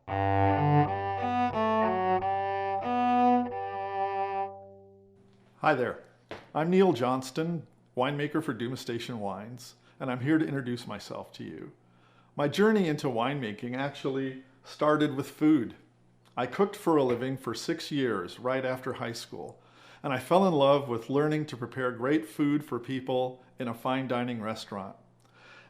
Hi there, I'm Neil Johnston, winemaker for Dumas Station Wines, and I'm here to introduce myself to you. My journey into winemaking actually started with food. I cooked for a living for 6 years right after high school, and I fell in love with learning to prepare great food for people in a fine dining restaurant.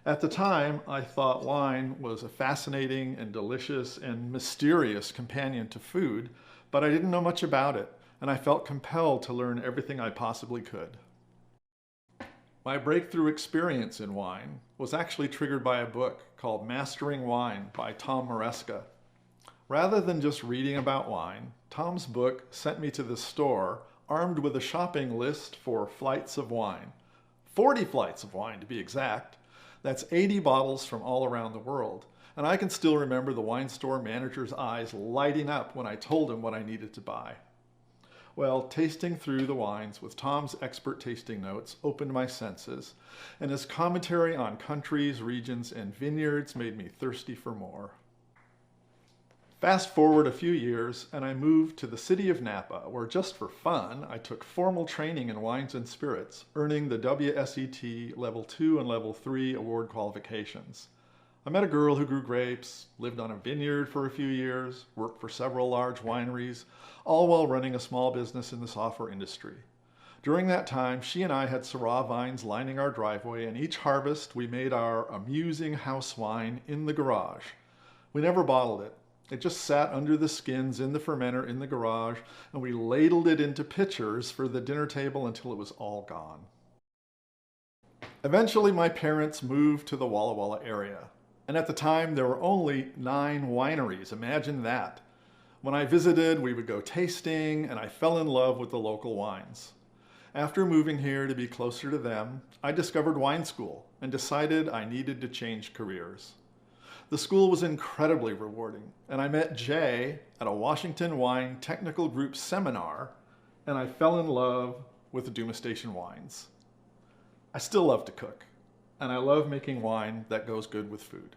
At the time, I thought wine was a fascinating and delicious and mysterious companion to food, but I didn't know much about it, and I felt compelled to learn everything I possibly could. My breakthrough experience in wine was actually triggered by a book called Mastering Wine by Tom Maresca. Rather than just reading about wine, Tom's book sent me to the store armed with a shopping list for flights of wine. 40 flights of wine to be exact. That's 80 bottles from all around the world. And I can still remember the wine store manager's eyes lighting up when I told him what I needed to buy. Well, tasting through the wines with Tom's expert tasting notes opened my senses, and his commentary on countries, regions, and vineyards made me thirsty for more. Fast forward a few years, and I moved to the city of Napa, where just for fun, I took formal training in wines and spirits, earning the WSET Level 2 and Level 3 award qualifications. I met a girl who grew grapes, lived on a vineyard for a few years, worked for several large wineries, all while running a small business in the software industry. During that time, she and I had Syrah vines lining our driveway, and each harvest we made our amusing house wine in the garage. We never bottled it. It just sat under the skins in the fermenter in the garage, and we ladled it into pitchers for the dinner table until it was all gone. Eventually, my parents moved to the Walla Walla area. And at the time, there were only 9 wineries. Imagine that. When I visited, we would go tasting, and I fell in love with the local wines. After moving here to be closer to them, I discovered wine school and decided I needed to change careers. The school was incredibly rewarding, and I met Jay at a Washington Wine Technical Group seminar, and I fell in love with the Dumas Station wines. I still love to cook, and I love making wine that goes good with food.